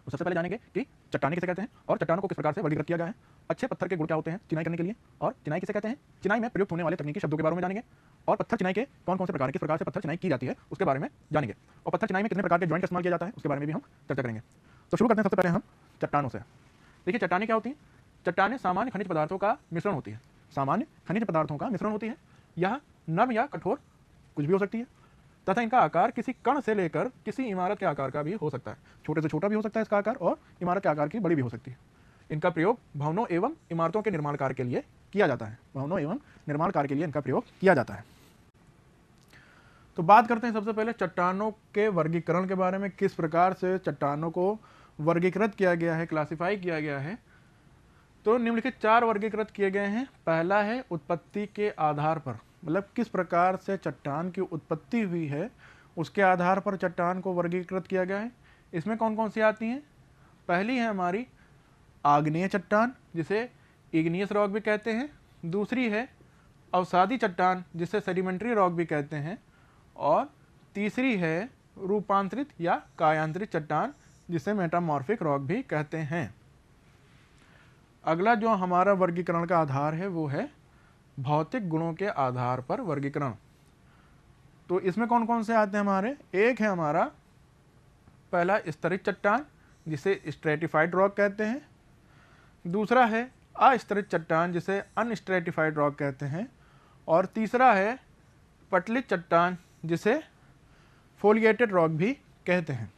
तो सबसे पहले जानेंगे कि चट्टानें किसे कहते हैं और चट्टानों को किस प्रकार से वर्गीकृत किया गया है, अच्छे पत्थर के गुण क्या होते हैं चिनाई करने के लिए, और चिनाई किसे कहते हैं, चिनाई में प्रयुक्त होने वाले तकनीकी शब्दों के बारे में जानेंगे, और पत्थर चिनाई के कौन कौन से प्रकार, किस प्रकार से पत्थर चिनाई की जाती है उसके बारे में जानेंगे, और पत्थर चिनाई में कितने प्रकार के ज्वाइंट का इस्तेमाल किया जाता है उसके बारे में भी हम चर्चा करेंगे। तो शुरू करते हैं सबसे पहले हम चट्टानों से। देखिए चट्टानें क्या होती हैं। चट्टानें सामान्य खनिज पदार्थों का मिश्रण होती है, सामान्य खनिज पदार्थों का मिश्रण होती है। यह नम या कठोर कुछ भी हो सकती है तथा इनका आकार किसी कण से लेकर किसी इमारत के आकार का भी हो सकता है, छोटे से छोटा भी हो सकता है इसका आकार, और इमारत के आकार की बड़ी भी हो सकती है। इनका प्रयोग भवनों एवं इमारतों के निर्माण कार्य के लिए किया जाता है, भवनों एवं निर्माण कार्य के लिए इनका प्रयोग किया जाता है। तो बात करते हैं सबसे पहले चट्टानों के वर्गीकरण के बारे में, किस प्रकार से चट्टानों को वर्गीकृत किया गया है, क्लासिफाई किया गया है। तो निम्नलिखित 4 वर्गीकृत किए गए हैं। पहला है उत्पत्ति के आधार पर, मतलब किस प्रकार से चट्टान की उत्पत्ति हुई है उसके आधार पर चट्टान को वर्गीकृत किया गया है। इसमें कौन कौन सी आती हैं। पहली है हमारी आग्नेय चट्टान जिसे इग्नियस रॉक भी कहते हैं, दूसरी है अवसादी चट्टान जिसे सेडिमेंट्री रॉक भी कहते हैं, और तीसरी है रूपांतरित या कायांतरित चट्टान जिसे मेटामॉर्फिक रॉक भी कहते हैं। अगला जो हमारा वर्गीकरण का आधार है वो है भौतिक गुणों के आधार पर वर्गीकरण। तो इसमें कौन कौन से आते हैं हमारे। एक है हमारा पहला स्तरित चट्टान जिसे स्ट्रेटिफाइड रॉक कहते हैं, दूसरा है अस्तरित चट्टान जिसे अनस्ट्रेटिफाइड रॉक कहते हैं, और तीसरा है पटलित चट्टान जिसे फोलिएटेड रॉक भी कहते हैं।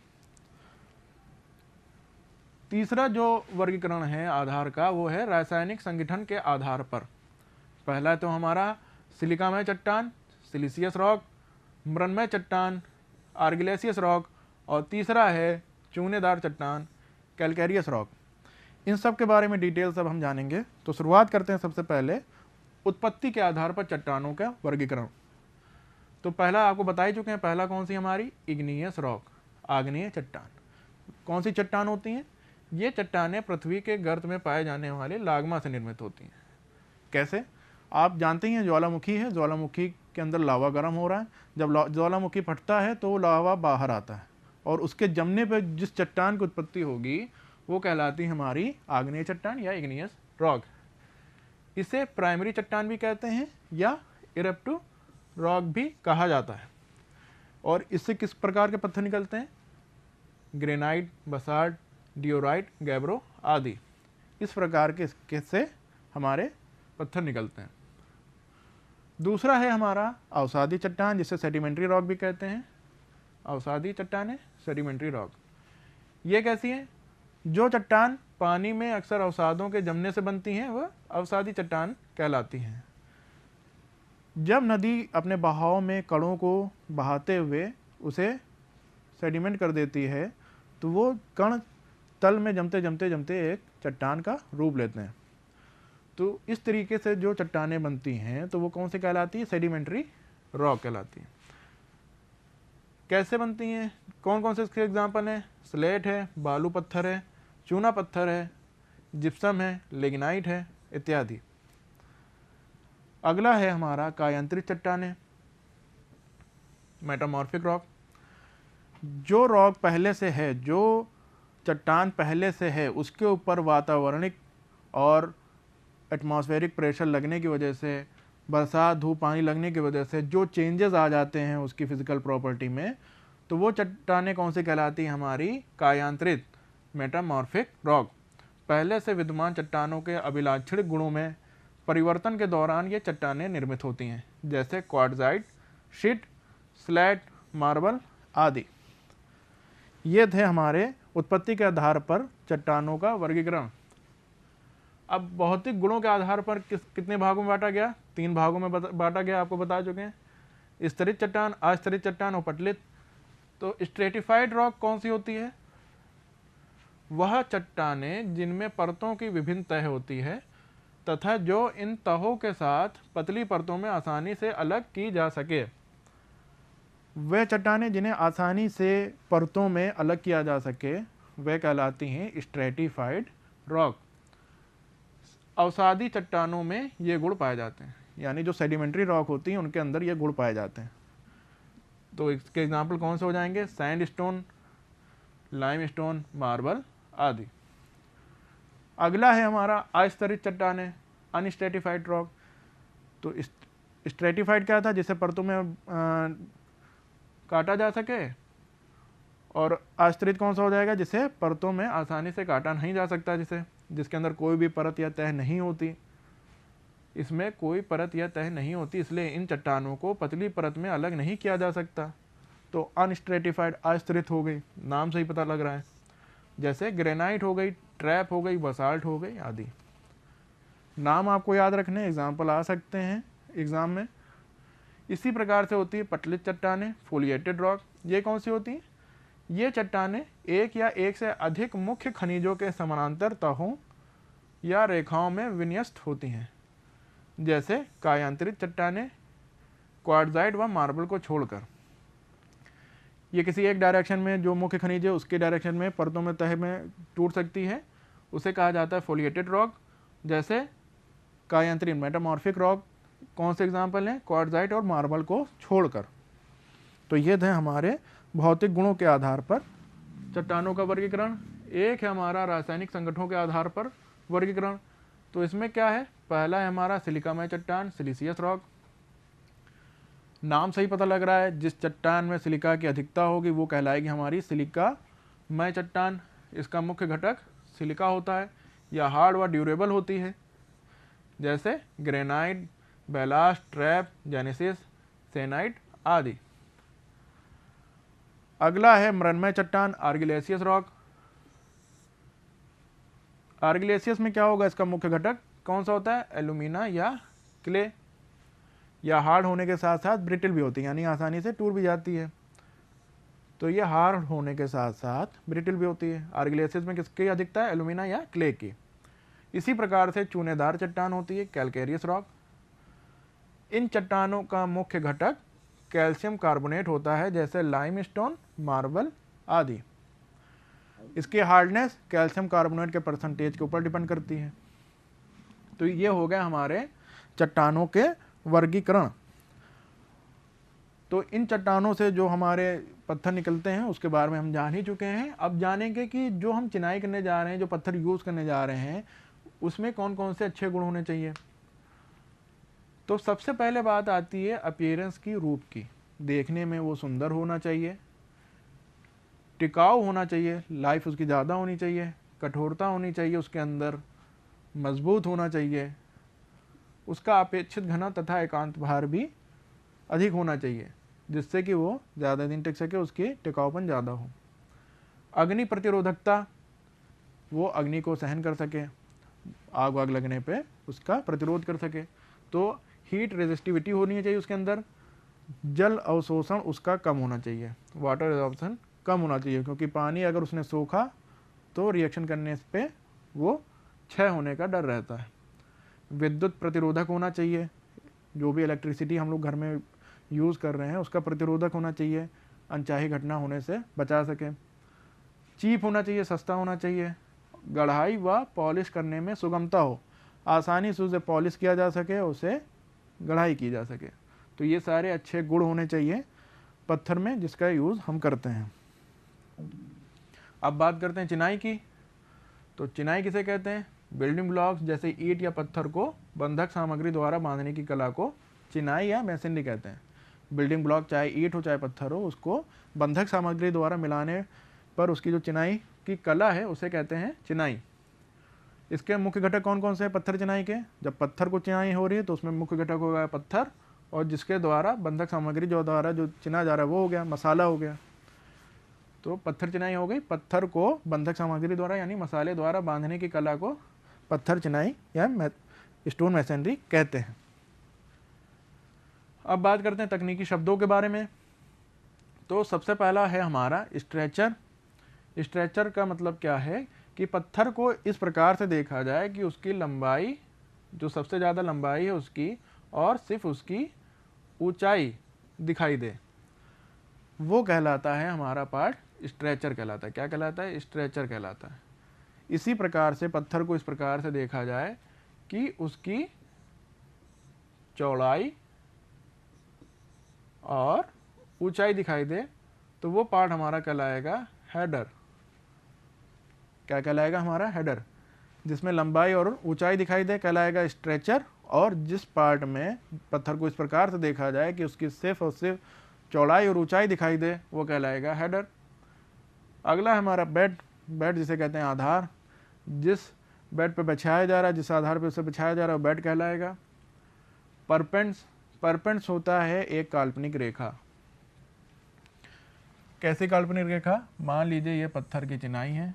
तीसरा जो वर्गीकरण है आधार का वो है रासायनिक संगठन के आधार पर। पहला तो हमारा सिलिकामय चट्टान सिलिसियस रॉक, मृन्मय चट्टान आर्गिलेसियस रॉक, और तीसरा है चूनेदार चट्टान कैलकैरियस रॉक। इन सब के बारे में डिटेल सब हम जानेंगे। तो शुरुआत करते हैं सबसे पहले उत्पत्ति के आधार पर चट्टानों का वर्गीकरण। तो पहला आपको बता ही चुके हैं, पहला कौन सी हमारी इग्नियस रॉक, आग्नेय चट्टान। कौन सी चट्टान होती हैं ये चट्टानें पृथ्वी के गर्त में पाए जाने वाले लागमा से निर्मित होती हैं। कैसे, आप जानते हैं ज्वालामुखी है, ज्वालामुखी के अंदर लावा गर्म हो रहा है, जब ज्वालामुखी फटता है तो लावा बाहर आता है और उसके जमने पर जिस चट्टान की उत्पत्ति होगी वो कहलाती है हमारी आग्नेय चट्टान या इग्नियस रॉक। इसे प्राइमरी चट्टान भी कहते हैं या इरेप्टिव रॉक भी कहा जाता है। और इससे किस प्रकार के पत्थर निकलते हैं, ग्रेनाइट, बसाल्ट, डियोराइट, गैब्रो आदि, इस प्रकार के इससे हमारे पत्थर निकलते हैं। दूसरा है हमारा अवसादी चट्टान जिसे सेडिमेंट्री रॉक भी कहते हैं। अवसादी चट्टान है सेडिमेंट्री रॉक। ये कैसी है, जो चट्टान पानी में अक्सर अवसादों के जमने से बनती हैं वह अवसादी चट्टान कहलाती हैं। जब नदी अपने बहाव में कणों को बहाते हुए उसे सेडिमेंट कर देती है तो वो कण तल में जमते जमते जमते एक चट्टान का रूप लेते हैं। तो इस तरीके से जो चट्टानें बनती हैं तो वो कौन सी कहलाती है, सेडिमेंट्री रॉक कहलाती है। कैसे बनती हैं, कौन कौन से इसके एग्जाम्पल हैं, स्लेट है, बालू पत्थर है, चूना पत्थर है, जिप्सम है, लिग्नाइट है इत्यादि। अगला है हमारा कायांतरित चट्टानें, मेटामॉर्फिक रॉक। जो रॉक पहले से है, जो चट्टान पहले से है उसके ऊपर वातावरणिक और एटमॉस्फेरिक प्रेशर लगने की वजह से, बरसात, धूप, पानी लगने की वजह से जो चेंजेस आ जाते हैं उसकी फिजिकल प्रॉपर्टी में, तो वो चट्टानें कौन सी कहलाती हैं हमारी, कायांतरित मेटामॉर्फिक रॉक। पहले से विद्यमान चट्टानों के अभिलाक्षणिक गुणों में परिवर्तन के दौरान ये चट्टानें निर्मित होती हैं, जैसे क्वार्ट्जाइट, शीट, स्लैट, मार्बल आदि। ये थे हमारे उत्पत्ति के आधार पर चट्टानों का वर्गीकरण। अब भौतिक गुणों के आधार पर कितने भागों में बांटा गया, 3 भागों में बांटा गया, आपको बता चुके हैं, स्तरित चट्टान, अस्तरित चट्टान और पटलित। तो स्ट्रेटिफाइड रॉक कौन सी होती है, वह चट्टानें जिनमें परतों की विभिन्न तह होती है तथा जो इन तहों के साथ पतली परतों में आसानी से अलग की जा सके। वे चट्टानें जिन्हें आसानी से परतों में अलग किया जा सके वे कहलाती हैं स्ट्रेटिफाइड रॉक। अवसादी चट्टानों में ये गुण पाए जाते हैं, यानी जो सेडिमेंट्री रॉक होती हैं उनके अंदर ये गुण पाए जाते हैं। तो इसके एग्जाम्पल कौन से हो जाएंगे, सैंडस्टोन, लाइमस्टोन, मार्बल आदि। अगला है हमारा अस्तरित चट्टानें, अनस्ट्रेटिफाइड रॉक। तो स्ट्रेटिफाइड क्या था, जिसे परतों में काटा जा सके, और अस्तरित कौन सा हो जाएगा, जिसे परतों में आसानी से काटा नहीं जा सकता, जिसके अंदर कोई भी परत या तह नहीं होती, इसमें कोई परत या तह नहीं होती, इसलिए इन चट्टानों को पतली परत में अलग नहीं किया जा सकता। तो अनस्ट्रेटिफाइड अस्तरित हो गई, नाम से ही पता लग रहा है, जैसे ग्रेनाइट हो गई, ट्रैप हो गई, बसाल्ट हो गई आदि। नाम आपको याद रखने, एग्जाम्पल आ सकते हैं एग्जाम में। इसी प्रकार से होती है पटलित चट्टानें, फोलिएटेड रॉक। ये कौन सी होती हैं? ये चट्टानें एक या एक से अधिक मुख्य खनिजों के समानांतर तहों या रेखाओं में विन्यस्त होती हैं, जैसे कायांतरित चट्टानें, क्वार्ट्जाइट व मार्बल को छोड़कर। ये किसी एक डायरेक्शन में जो मुख्य खनिज है उसके डायरेक्शन में परतों में तह में टूट सकती है, उसे कहा जाता है फोलिएटेड रॉक। जैसे कायांतरित मेटामॉर्फिक रॉक कौन से एग्जाम्पल हैं? क्वार्ट्जाइट और मार्बल को छोड़कर। तो ये थे हमारे भौतिक गुणों के आधार पर चट्टानों का वर्गीकरण। एक है हमारा रासायनिक संगठनों के आधार पर वर्गीकरण। तो इसमें क्या है? पहला है हमारा सिलिकामय चट्टान, सिलिसियस रॉक। नाम से ही पता लग रहा है, जिस चट्टान में सिलिका की अधिकता होगी वो कहलाएगी हमारी सिलिकामय चट्टान। इसका मुख्य घटक सिलिका होता है, या हार्ड व ड्यूरेबल होती है, जैसे ग्रेनाइट, बेलास्ट, ट्रैप, जेनेसिस, सेनाइट आदि। अगला है मृण्मय चट्टान, आर्गिलेशियस रॉक। आर्गिलेशियस में क्या होगा? इसका मुख्य घटक कौन सा होता है? एल्यूमिना या क्ले। या हार्ड होने के साथ साथ ब्रिटल भी होती है, यानी आसानी से टूट भी जाती है। तो ये हार्ड होने के साथ साथ ब्रिटल भी होती है। आर्गिलेशियस में किसकी अधिकता है? एल्यूमिना या क्ले की। इसी प्रकार से चूनेदार चट्टान होती है, कैलकेरियस रॉक। इन चट्टानों का मुख्य घटक कैल्शियम कार्बोनेट होता है, जैसे लाइमस्टोन, मार्बल आदि। इसकी हार्डनेस कैल्शियम कार्बोनेट के परसेंटेज के ऊपर डिपेंड करती है। तो ये हो गए हमारे चट्टानों के वर्गीकरण। तो इन चट्टानों से जो हमारे पत्थर निकलते हैं उसके बारे में हम जान ही चुके हैं। अब जानेंगे कि जो हम चिनाई करने जा रहे हैं, जो पत्थर यूज करने जा रहे हैं, उसमें कौन कौन से अच्छे गुण होने चाहिए। तो सबसे पहले बात आती है अपीयरेंस की, रूप की। देखने में वो सुंदर होना चाहिए, टिकाऊ होना चाहिए, लाइफ उसकी ज़्यादा होनी चाहिए, कठोरता होनी चाहिए उसके अंदर, मजबूत होना चाहिए, उसका अपेक्षित घना तथा एकांत भार भी अधिक होना चाहिए, जिससे कि वो ज़्यादा दिन टिक सके, उसकी टिकाऊपन ज़्यादा हो। अग्नि प्रतिरोधकता, वो अग्नि को सहन कर सके, आग वाग लगने पे उसका प्रतिरोध कर सके। तो हीट रेजिस्टिविटी होनी चाहिए उसके अंदर। जल अवशोषण उसका कम होना चाहिए, वाटर एब्जॉर्प्शन कम होना चाहिए, क्योंकि पानी अगर उसने सोखा तो रिएक्शन करने पे वो क्षय होने का डर रहता है। विद्युत प्रतिरोधक होना चाहिए, जो भी इलेक्ट्रिसिटी हम लोग घर में यूज़ कर रहे हैं उसका प्रतिरोधक होना चाहिए, अनचाही घटना होने से बचा सके। चीप होना चाहिए, सस्ता होना चाहिए, गढ़ाई व पॉलिश करने में सुगमता हो, आसानी से उसे पॉलिश किया जा सके, उसे गढ़ाई की जा सके। तो ये सारे अच्छे गुण होने चाहिए पत्थर में जिसका यूज़ हम करते हैं। अब बात करते हैं चिनाई की। तो चिनाई किसे कहते हैं? बिल्डिंग ब्लॉक्स जैसे ईंट या पत्थर को बंधक सामग्री द्वारा बांधने की कला को चिनाई या मैसनरी कहते हैं। बिल्डिंग ब्लॉक चाहे ईंट हो चाहे पत्थर हो, उसको बंधक सामग्री द्वारा मिलाने पर उसकी जो चिनाई की कला है उसे कहते हैं चिनाई। इसके मुख्य घटक कौन कौन से हैं पत्थर चिनाई के? जब पत्थर को चिनाई हो रही है तो उसमें मुख्य घटक हो गया पत्थर, और जिसके द्वारा बंधक सामग्री जो द्वारा जो चिना जा रहा है वो हो गया मसाला हो गया। तो पत्थर चिनाई हो गई, पत्थर को बंधक सामग्री द्वारा यानी मसाले द्वारा बांधने की कला को पत्थर चिनाई या स्टोन मैसनरी कहते हैं। अब बात करते हैं तकनीकी शब्दों के बारे में। तो सबसे पहला है हमारा स्ट्रेचर। स्ट्रेचर का मतलब क्या है कि पत्थर को इस प्रकार से देखा जाए कि उसकी लंबाई, जो सबसे ज़्यादा लंबाई है उसकी, और सिर्फ उसकी ऊंचाई दिखाई दे, वो कहलाता है हमारा पार्ट स्ट्रेचर कहलाता है। क्या कहलाता है? स्ट्रेचर कहलाता है। इसी प्रकार से पत्थर को इस प्रकार से देखा जाए कि उसकी चौड़ाई और ऊंचाई दिखाई दे, तो वो पार्ट हमारा कहलाएगा हेडर। क्या कहलाएगा हमारा हेडर। जिसमें लंबाई और ऊंचाई दिखाई दे कहलाएगा स्ट्रेचर, और जिस पार्ट में पत्थर को इस प्रकार से देखा जाए कि उसकी सिर्फ और सिर्फ चौड़ाई और ऊंचाई दिखाई दे वो कहलाएगा हेडर। अगला है हमारा बेड। बेड जिसे कहते हैं आधार। जिस बेड पे बिछाया जा रहा है, जिस आधार पे उसे बिछाया जा रहा है वो बेड कहलाएगा। परपेंड्स। परपेंड्स होता है एक काल्पनिक रेखा। कैसी काल्पनिक रेखा? मान लीजिए ये पत्थर की चिनाई है,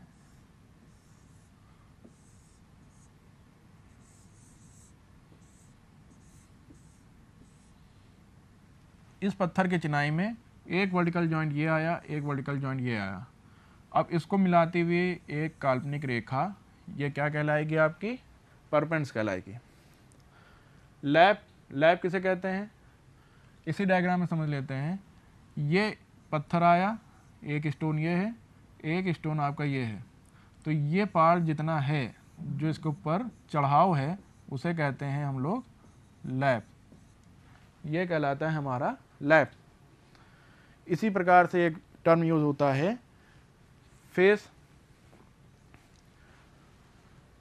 इस पत्थर की चिनाई में एक वर्टिकल जॉइंट ये आया, एक वर्टिकल जॉइंट ये आया। अब इसको मिलाती हुई एक काल्पनिक रेखा, ये क्या कहलाएगी? आपकी परपेंड्स कहलाएगी। लैप। लैप किसे कहते हैं? इसी डायग्राम में समझ लेते हैं। ये पत्थर आया, एक स्टोन ये है, एक स्टोन आपका ये है, तो ये पार्ट जितना है जो इसके ऊपर चढ़ाव है उसे कहते हैं हम लोग लैप। ये कहलाता है हमारा लैप। इसी प्रकार से एक टर्म यूज होता है फेस।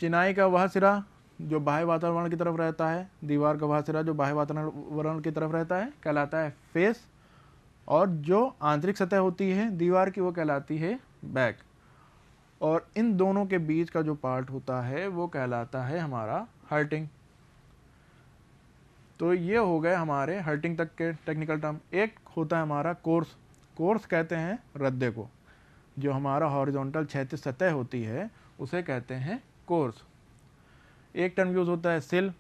चिनाई का वह सिरा जो बाह्य वातावरण की तरफ रहता है, दीवार का वह सिरा जो बाह्य वातावरण की तरफ रहता है कहलाता है फेस, और जो आंतरिक सतह होती है दीवार की वो कहलाती है बैक, और इन दोनों के बीच का जो पार्ट होता है वो कहलाता है हमारा हर्टिंग। तो ये हो गए हमारे हर्टिंग तक के टेक्निकल टर्म। एक होता है हमारा कोर्स। कोर्स कहते हैं रद्दे को। जो हमारा हॉरिजॉन्टल क्षैतिज सतह होती है उसे कहते हैं कोर्स। एक टर्म यूज होता है सिल।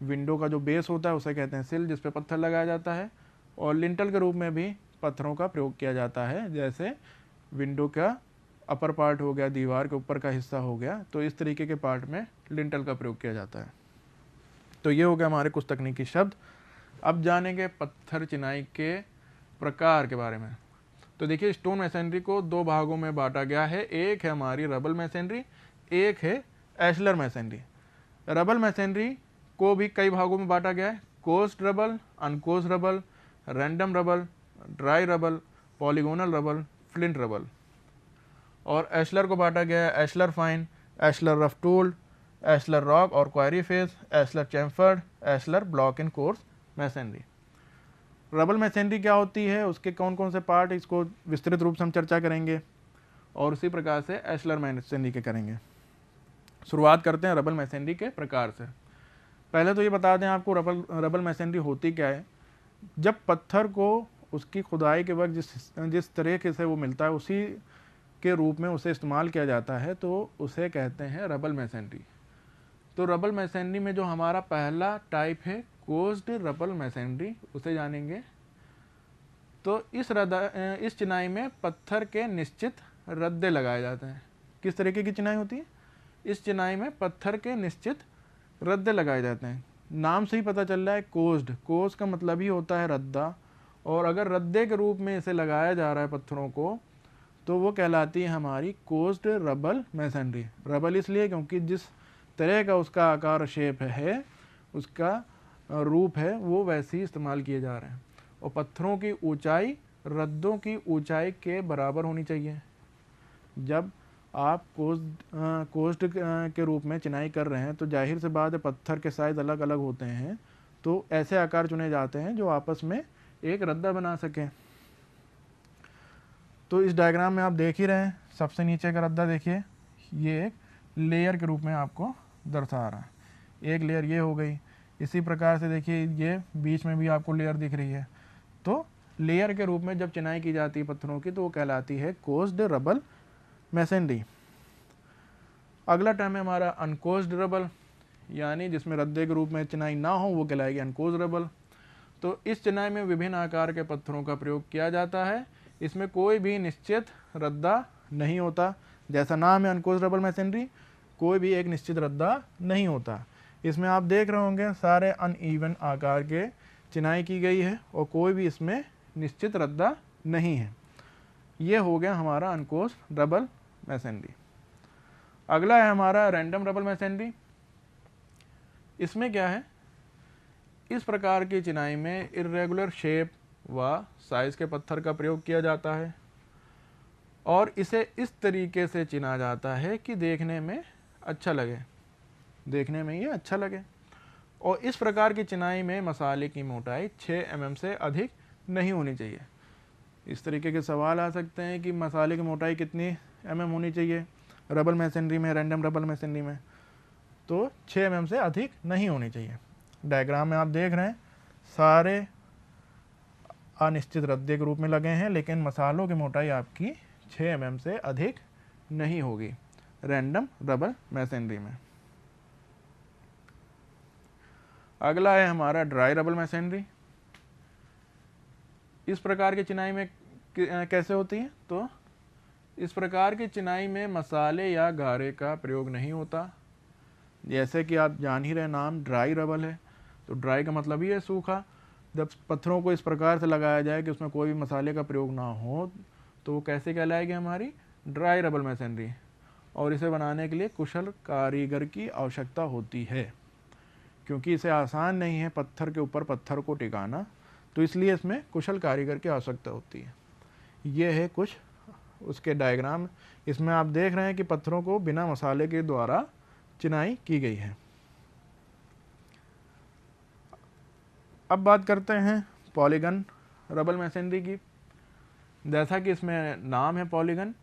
विंडो का जो बेस होता है उसे कहते हैं सिल, जिस पे पत्थर लगाया जाता है, और लिंटल के रूप में भी पत्थरों का प्रयोग किया जाता है। जैसे विंडो का अपर पार्ट हो गया, दीवार के ऊपर का हिस्सा हो गया, तो इस तरीके के पार्ट में लिंटल का प्रयोग किया जाता है। तो ये हो गया हमारे कुछ तकनीकी शब्द। अब जानेंगे पत्थर चिनाई के प्रकार के बारे में। तो देखिए, स्टोन मैसनरी को दो भागों में बांटा गया है। एक है हमारी रबल मैसनरी, एक है एशलर मैसनरी। रबल मैसनरी को भी कई भागों में बांटा गया है। Coursed rubble, uncoursed rubble, random rubble, dry rubble, polygonal rubble, flint rubble. और एशलर को बांटा गया है ashlar fine, ashlar rough tooled, ashlar rock और quarry face, ashlar chamfered, ashlar block in course masonry. Rubble masonry क्या होती है, उसके कौन कौन से पार्ट, इसको विस्तृत रूप से हम चर्चा करेंगे, और उसी प्रकार से एशलर मैसनरी के करेंगे। शुरुआत करते हैं रबल मैसनरी के प्रकार से। पहले तो ये बता दें आपको रबल मैसनरी होती क्या है। जब पत्थर को उसकी खुदाई के वक्त जिस तरीके से वो मिलता है उसी के रूप में उसे इस्तेमाल किया जाता है, तो उसे कहते हैं रबल मैसनरी। तो रबल मैसनरी में जो हमारा पहला टाइप है कोस्ड रबल मैसनरी, उसे जानेंगे। तो इस चिनाई में पत्थर के निश्चित रद्दे लगाए जाते हैं। किस तरीके की चिनाई होती है? इस चिनाई में पत्थर के निश्चित रद्दे लगाए जाते हैं। नाम से ही पता चल रहा है कोस्ड। कोस्ड का मतलब ही होता है रद्दा, और अगर रद्दे के रूप में इसे लगाया जा रहा है पत्थरों को, तो वो कहलाती है हमारी कोस्ड रबल मैसनरी। रबल इसलिए क्योंकि जिस तरह का उसका आकार शेप है, उसका रूप है, वो वैसे ही इस्तेमाल किए जा रहे हैं। और पत्थरों की ऊंचाई रद्दों की ऊंचाई के बराबर होनी चाहिए। जब आप कोस्ट के रूप में चिनाई कर रहे हैं तो जाहिर से बात है पत्थर के साइज अलग अलग होते हैं, तो ऐसे आकार चुने जाते हैं जो आपस में एक रद्दा बना सकें। तो इस डायग्राम में आप देख ही रहे हैं, सबसे नीचे का रद्दा देखिए, ये एक लेयर के रूप में आपको दर्शा रहा है। एक लेयर ये हो गई। इसी प्रकार से देखिए ये बीच में भी आपको लेयर दिख रही है। तो लेयर के रूप में जब चिनाई की जाती है पत्थरों की तो वो कहलाती है कोस्ड रबल मैसनरी। अगला टर्म है हमारा अनकोस्ड रबल, यानी जिसमें रद्दे के रूप में चिनाई ना हो वो कहलाएगी अनकोस्ड रबल। तो इस चिनाई में विभिन्न आकार के पत्थरों का प्रयोग किया जाता है। इसमें कोई भी निश्चित रद्दा नहीं होता। जैसा नाम है अनकोस्ड रबल मैसनरी, कोई भी एक निश्चित रद्दा नहीं होता। इसमें आप देख रहे होंगे सारे अनइवन आकार के चिनाई की गई है और कोई भी इसमें निश्चित रद्दा नहीं है। ये हो गया हमारा अनकोस्ड रबल मैसनरी। अगला है हमारा रैंडम रबल मैसनरी। इसमें क्या है, इस प्रकार की चिनाई में इर्रेगुलर शेप व साइज के पत्थर का प्रयोग किया जाता है। और इसे इस तरीके से चिना जाता है कि देखने में अच्छा लगे, देखने में ये अच्छा लगे। और इस प्रकार की चिनाई में मसाले की मोटाई 6 mm से अधिक नहीं होनी चाहिए। इस तरीके के सवाल आ सकते हैं कि मसाले की मोटाई कितनी mm होनी चाहिए रबल मशीनरी में, रैंडम रबल मशीनरी में, तो 6 mm से अधिक नहीं होनी चाहिए। डायग्राम में आप देख रहे हैं सारे अनिश्चित रद्दे के रूप में लगे हैं, लेकिन मसालों की मोटाई आपकी 6 mm से अधिक नहीं होगी रैंडम रबल मशीनरी में। अगला है हमारा ड्राई रबल मशीनरी। इस प्रकार की चिनाई में कैसे होती है? तो इस प्रकार की चिनाई में मसाले या गारे का प्रयोग नहीं होता। जैसे कि आप जान ही रहे, नाम ड्राई रबल है, तो ड्राई का मतलब ही है सूखा। जब पत्थरों को इस प्रकार से लगाया जाए कि उसमें कोई भी मसाले का प्रयोग ना हो, तो वो कैसे कहलाएगी? हमारी ड्राई रबल मशीनरी। और इसे बनाने के लिए कुशल कारीगर की आवश्यकता होती है, क्योंकि इसे आसान नहीं है पत्थर के ऊपर पत्थर को टिकाना, तो इसलिए इसमें कुशल कारीगर की आवश्यकता होती है। ये है कुछ उसके डायग्राम। इसमें आप देख रहे हैं कि पत्थरों को बिना मसाले के द्वारा चिनाई की गई है। अब बात करते हैं पॉलीगन रबल मशीनरी की। जैसा कि इसमें नाम है पॉलीगन,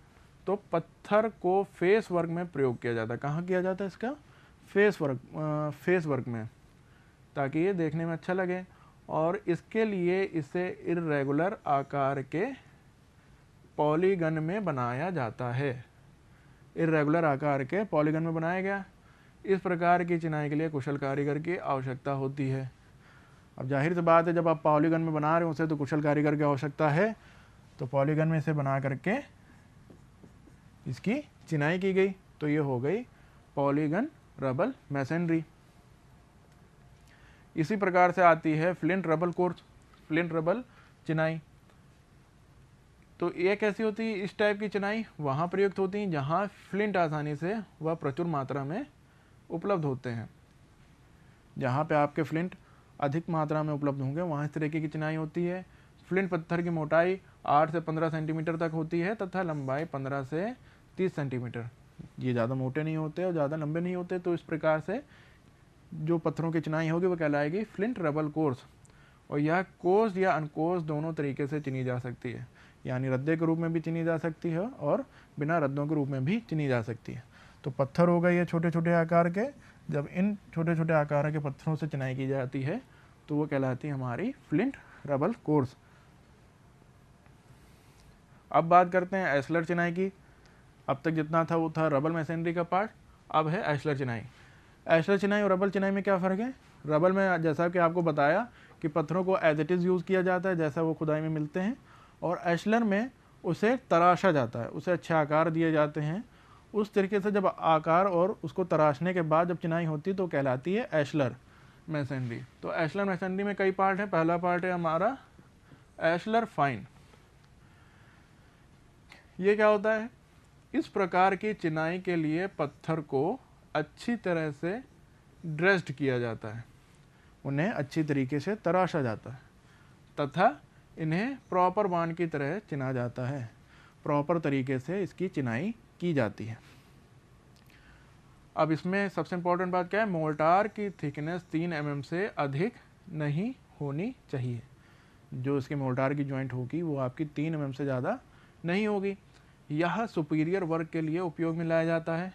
तो पत्थर को फेस वर्क में प्रयोग किया जाता है। कहाँ किया जाता है इसका? फेस वर्क में, ताकि ये देखने में अच्छा लगे। और इसके लिए इसे इर्रेगुलर आकार के पॉलीगन में बनाया जाता है। इर्रेगुलर आकार के पॉलीगन में बनाया गया। इस प्रकार की चिनाई के लिए कुशल कारीगर की आवश्यकता होती है। अब जाहिर सी बात है, जब आप पॉलीगन में बना रहे हो उसे, तो कुशल कारीगर की आवश्यकता है। तो पॉलीगन में इसे बना करके इसकी चिनाई की गई, तो ये हो गई पॉलीगन रबल मशीनरी। इसी प्रकार से आती है flint rubble course, flint rubble चिनाई। तो ये कैसी होती है? इस टाइप की चिनाई वहाँ प्रयुक्त होती है जहाँ फ्लिंट आसानी से व प्रचुर मात्रा में उपलब्ध होते हैं। जहाँ पे आपके फ्लिंट अधिक मात्रा में उपलब्ध होंगे वहाँ इस तरीके की चिनाई होती है। फ्लिंट पत्थर की मोटाई 8 से 15 सेंटीमीटर तक होती है तथा लंबाई 15 से 30 सेंटीमीटर। ये ज़्यादा मोटे नहीं होते और ज़्यादा लंबे नहीं होते, तो इस प्रकार से जो पत्थरों की चिनाई होगी वो कहलाएगी फ्लिंट रबल कोर्स। और यह कोर्स या अनकोर्स दोनों तरीके से चिनी जा सकती है, यानी रद्दे के रूप में भी चिनी जा सकती है और बिना रद्दों के रूप में भी चिनी जा सकती है। तो पत्थर हो गए ये छोटे छोटे आकार के। जब इन छोटे छोटे आकार के पत्थरों से चिनाई की जाती है तो वो कहलाती है हमारी फ्लिंट रबल कोर्स। अब बात करते हैं एशलर चिनाई की। अब तक जितना था वो था रबल मशीनरी का पार्ट, अब है एशलर चिनाई। एशलर चिनाई और रबल चिनाई में क्या फ़र्क है? रबल में जैसा कि आपको बताया कि पत्थरों को एज इट इज़ यूज़ किया जाता है जैसा वो खुदाई में मिलते हैं, और एशलर में उसे तराशा जाता है, उसे अच्छे आकार दिए जाते हैं। उस तरीके से जब आकार और उसको तराशने के बाद जब चिनाई होती है तो कहलाती है एशलर मशीनरी। तो एशलर मशीनरी में कई पार्ट हैं। पहला पार्ट है हमारा एशलर फाइन। ये क्या होता है? इस प्रकार की चिनाई के लिए पत्थर को अच्छी तरह से ड्रेस्ड किया जाता है, उन्हें अच्छी तरीके से तराशा जाता है तथा इन्हें प्रॉपर बांड की तरह चिना जाता है। प्रॉपर तरीके से इसकी चिनाई की जाती है। अब इसमें सबसे इम्पोर्टेंट बात क्या है? मोर्टार की थिकनेस 3 mm से अधिक नहीं होनी चाहिए। जो इसके मोर्टार की जॉइंट होगी वो आपकी 3 mm से ज़्यादा नहीं होगी। यह सुपीरियर वर्क के लिए उपयोग में लाया जाता है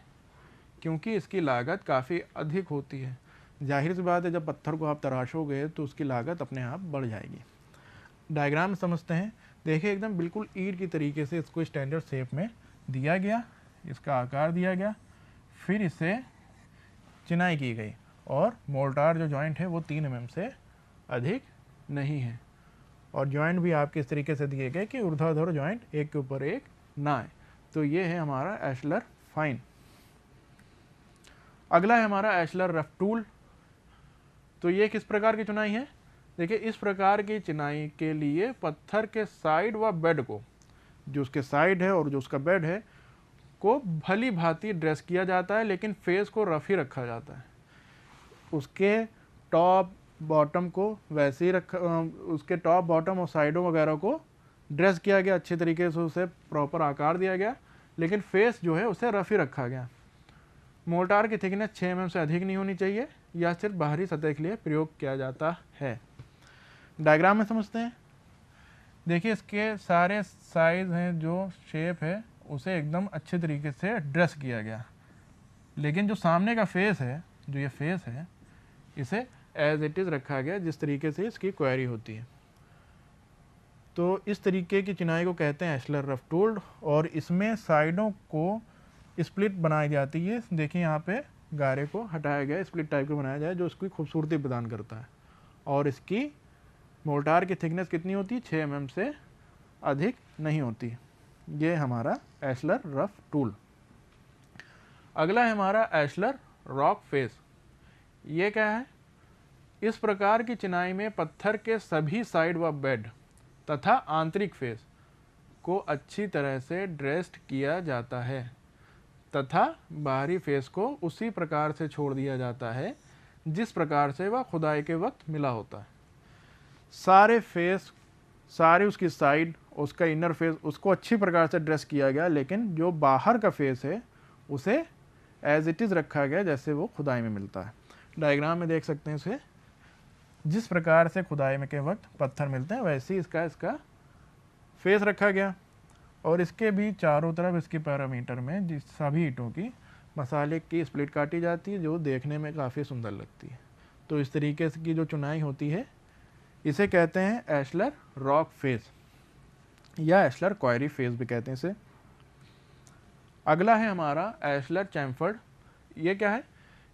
क्योंकि इसकी लागत काफ़ी अधिक होती है। जाहिर सी बात है, जब पत्थर को आप तराशोगे तो उसकी लागत अपने आप बढ़ जाएगी। डायग्राम समझते हैं। देखिए एकदम बिल्कुल ईंट की तरीके से इसको स्टैंडर्ड शेप में दिया गया, इसका आकार दिया गया, फिर इसे चिनाई की गई और मोर्टार जो जॉइंट है वो 3 mm से अधिक नहीं है। और जॉइंट भी आपके इस तरीके से दिए गए कि ऊर्ध्वाधर जॉइंट एक के ऊपर एक ना आए। तो ये है हमारा एशलर फाइन। अगला है हमारा एशलर रफ टूल। तो ये किस प्रकार की चिनाई है? देखिए इस प्रकार की चिनाई के लिए पत्थर के साइड व बेड को, जो उसके साइड है और जो उसका बेड है, को भली भांति ड्रेस किया जाता है, लेकिन फेस को रफ ही रखा जाता है। उसके टॉप बॉटम को वैसे ही रखा, उसके टॉप बॉटम और साइडों वगैरह को ड्रेस किया गया, अच्छे तरीके से उसे प्रॉपर आकार दिया गया, लेकिन फेस जो है उसे रफ ही रखा गया। मोर्टार की थिकनेस 6 mm से अधिक नहीं होनी चाहिए। यह सिर्फ बाहरी सतह के लिए प्रयोग किया जाता है। डायग्राम में समझते हैं। देखिए इसके सारे साइज हैं, जो शेप है उसे एकदम अच्छे तरीके से ड्रेस किया गया, लेकिन जो सामने का फेस है, जो ये फेस है, इसे एज इट इज़ रखा गया जिस तरीके से इसकी क्वेरी होती है। तो इस तरीके की चिनाई को कहते हैं एशलर रफ टूल्ड, और इसमें साइडों को स्प्लिट बनाई जाती है। देखिए यहाँ पे गारे को हटाया गया, स्प्लिट टाइप का बनाया जाए जो इसकी खूबसूरती प्रदान करता है। और इसकी मोर्टार की थिकनेस कितनी होती है? 6 mm से अधिक नहीं होती। ये हमारा एशलर रफ टूल। अगला है हमारा एशलर रॉक फेस। ये क्या है? इस प्रकार की चिनाई में पत्थर के सभी साइड व बेड तथा आंतरिक फेस को अच्छी तरह से ड्रेस्ड किया जाता है तथा बाहरी फेस को उसी प्रकार से छोड़ दिया जाता है जिस प्रकार से वह खुदाई के वक्त मिला होता है। सारे फेस, सारी उसकी साइड, उसका इनर फेस, उसको अच्छी प्रकार से ड्रेस किया गया, लेकिन जो बाहर का फेस है उसे एज इट इज़ रखा गया जैसे वो खुदाई में मिलता है। डायग्राम में देख सकते हैं इसे, जिस प्रकार से खुदाई में के वक्त पत्थर मिलते हैं वैसे ही इसका फेस रखा गया। और इसके भी चारों तरफ इसके पैरामीटर में जिस सभी ईंटों की मसाले की स्प्लिट काटी जाती है, जो देखने में काफ़ी सुंदर लगती है। तो इस तरीके से की जो चुनाई होती है इसे कहते हैं एशलर रॉक फेस या एशलर क्वायरी फेस भी कहते हैं इसे। अगला है हमारा एशलर चैम्फर्ड। ये क्या है?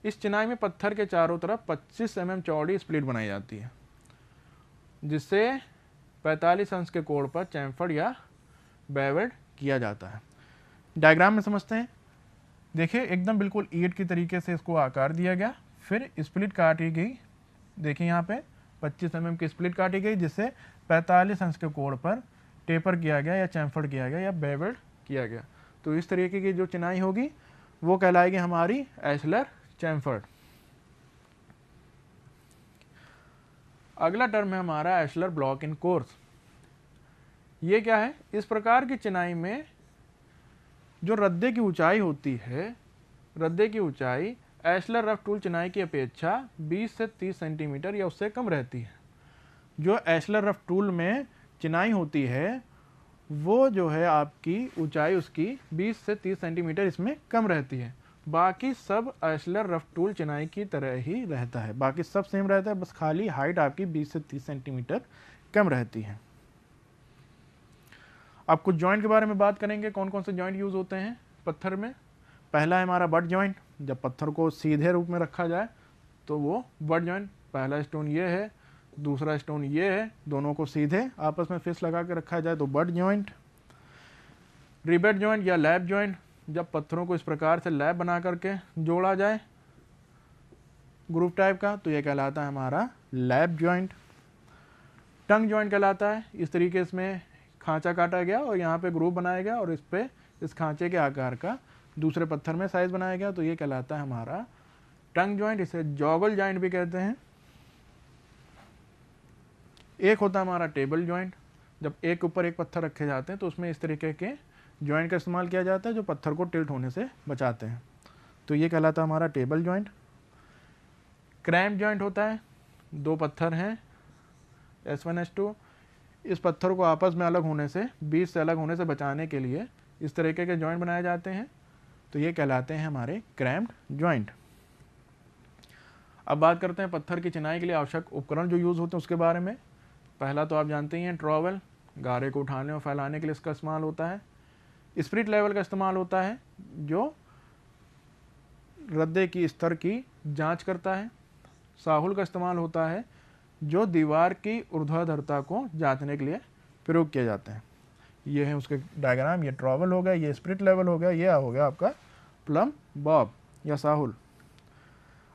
इस चिनाई में पत्थर के चारों तरफ 25 mm चौड़ी स्प्लिट बनाई जाती है, जिससे 45 अंश के कोण पर चैम्फर्ड या बेवेल्ड किया जाता है। डायग्राम में समझते हैं। देखिए एकदम बिल्कुल ईंट की तरीके से इसको आकार दिया गया, फिर स्प्लिट काटी गई। देखिए यहाँ पे 25 mm की स्प्लिट काटी गई, जिससे 45 अंश के कोण पर टेपर किया गया या चैम्फर्ड किया गया या बेवेल्ड किया गया। तो इस तरीके की जो चिनाई होगी वो कहलाएगी हमारी एशलर चैम्फर्ड। अगला टर्म है हमारा एशलर ब्लॉक इन कोर्स। ये क्या है? इस प्रकार की चिनाई में जो रद्दे की ऊंचाई होती है, रद्दे की ऊंचाई एशलर रफ टूल चिनाई की अपेक्षा 20 से 30 सेंटीमीटर या उससे कम रहती है। जो एशलर रफ टूल में चिनाई होती है वो जो है आपकी ऊंचाई उसकी 20 से 30 सेंटीमीटर इसमें कम रहती है। बाकी सब एशलर रफ टूल चिनाई की तरह ही रहता है, बाकी सब सेम रहता है, बस खाली हाइट आपकी 20 से 30 सेंटीमीटर कम रहती है। अब कुछ जॉइंट के बारे में बात करेंगे, कौन कौन से जॉइंट यूज होते हैं पत्थर में। पहला है हमारा बट जॉइंट। जब पत्थर को सीधे रूप में रखा जाए तो वो बट जॉइंट। पहला स्टोन ये है, दूसरा स्टोन ये है, दोनों को सीधे आपस में फिक्स लगा के रखा जाए तो बट जॉइंट। रिबेट जॉइंट या लैप जॉइंट, जब पत्थरों को इस प्रकार से लैप बना करके जोड़ा जाए ग्रुप टाइप का, तो ये कहलाता है हमारा लैप जॉइंट। टंग जॉइंट कहलाता है इस तरीके से खांचा काटा गया और यहाँ पे ग्रुप बनाया गया और इस पे इस खांचे के आकार का दूसरे पत्थर में साइज बनाया गया, तो ये कहलाता है हमारा टंग जॉइंट। इसे जॉगल जॉइंट भी कहते हैं। एक होता है हमारा टेबल जॉइंट। जब एक के ऊपर एक पत्थर रखे जाते हैं तो उसमें इस तरीके के जॉइंट का इस्तेमाल किया जाता है जो पत्थर को टिल्ट होने से बचाते हैं, तो ये कहलाता है हमारा टेबल जॉइंट। क्रैम्प जॉइंट होता है, दो पत्थर हैं S1 S2, इस पत्थर को आपस में अलग होने से, बीच से अलग होने से बचाने के लिए इस तरीके के जॉइंट बनाए जाते हैं, तो ये कहलाते हैं हमारे क्रैम्प्ड जॉइंट। अब बात करते हैं पत्थर की चिनाई के लिए आवश्यक उपकरण जो यूज़ होते हैं उसके बारे में। पहला तो आप जानते ही हैं ट्रॉवेल, गारे को उठाने और फैलाने के लिए इसका इस्तेमाल होता है। स्प्रिट लेवल का इस्तेमाल होता है जो रद्दे की स्तर की जांच करता है। साहुल का इस्तेमाल होता है जो दीवार की ऊर्ध्वाधरता को जांचने के लिए प्रयोग किया जाता है। ये है उसके डायग्राम, ये ट्रॉवेल हो गया, ये स्प्रिट लेवल हो गया, ये हो गया आपका प्लम बॉब या साहुल।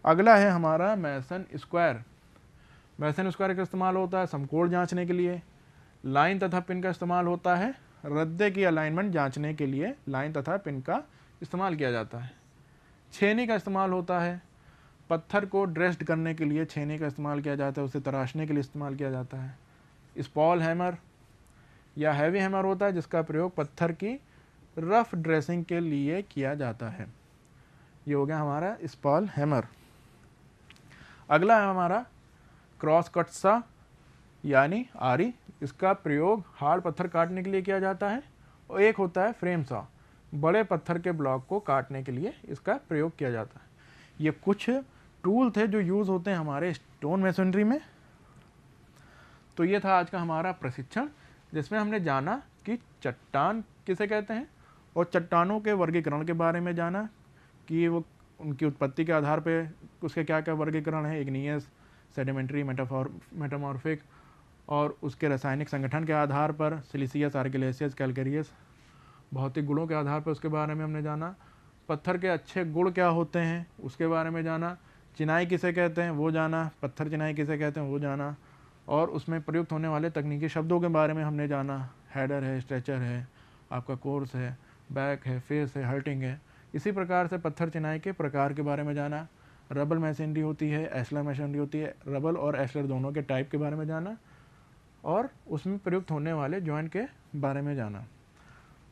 अगला है हमारा मैसन स्क्वायर। मैसन स्क्वायर का इस्तेमाल होता है समकोण जांचने के लिए। लाइन तथा पिन का इस्तेमाल होता है रद्दे की अलाइनमेंट जांचने के लिए, लाइन तथा पिन का इस्तेमाल किया जाता है। छेनी का इस्तेमाल होता है पत्थर को ड्रेस्ड करने के लिए, छेनी का इस्तेमाल किया जाता है, उसे तराशने के लिए इस्तेमाल किया जाता है। स्पॉल हैमर, या हैवी हैमर होता है जिसका प्रयोग पत्थर की रफ ड्रेसिंग के लिए किया जाता है। ये हो गया हमारा स्पॉल हैमर। अगला है हमारा क्रॉस कट सा यानी आरी। इसका प्रयोग हार्ड पत्थर काटने के लिए किया जाता है। और एक होता है फ्रेम सा, बड़े पत्थर के ब्लॉक को काटने के लिए इसका प्रयोग किया जाता है। ये कुछ टूल थे जो यूज़ होते हैं हमारे स्टोन मेसनरी में। तो ये था आज का हमारा प्रशिक्षण, जिसमें हमने जाना कि चट्टान किसे कहते हैं और चट्टानों के वर्गीकरण के बारे में जाना कि वो उनकी उत्पत्ति के आधार पे उसके क्या क्या वर्गीकरण है, इग्नियस, सेडिमेंट्री, मेटामॉर्फिक, और उसके रासायनिक संगठन के आधार पर सिलिसियस, आर्गिलेसियस, कैलकेरियस, भौतिक गुणों के आधार पर उसके बारे में हमने जाना। पत्थर के अच्छे गुण क्या होते हैं उसके बारे में जाना। चिनाई किसे कहते हैं वो जाना। पत्थर चिनाई किसे कहते हैं वो जाना। और उसमें प्रयुक्त होने वाले तकनीकी शब्दों के बारे में हमने जाना। हेडर है, स्ट्रेचर है, आपका कोर्स है, बैक है, फेस है, हर्टिंग है। इसी प्रकार से पत्थर चिनाई के प्रकार के बारे में जाना। रबल मशीनरी होती है, एस्लर मशीनरी होती है, रबल और एस्लर दोनों के टाइप के बारे में जाना। और उसमें प्रयुक्त होने वाले जॉइंट के बारे में जाना।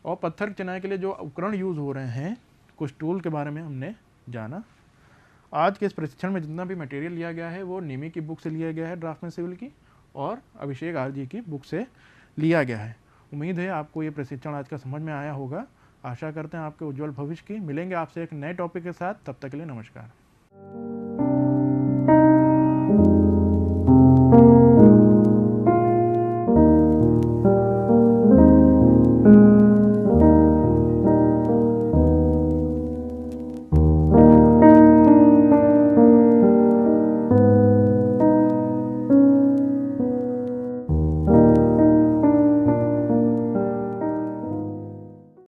और पत्थर चिनाई के लिए जो उपकरण यूज़ हो रहे हैं, कुछ टूल के बारे में हमने जाना। आज के इस प्रशिक्षण में जितना भी मटेरियल लिया गया है वो निमी की बुक से लिया गया है, ड्राफ्टमैन सिविल की, और अभिषेक आरजी की बुक से लिया गया है। उम्मीद है आपको ये प्रशिक्षण आज का समझ में आया होगा। आशा करते हैं आपके उज्जवल भविष्य की। मिलेंगे आपसे एक नए टॉपिक के साथ, तब तक के लिए नमस्कार।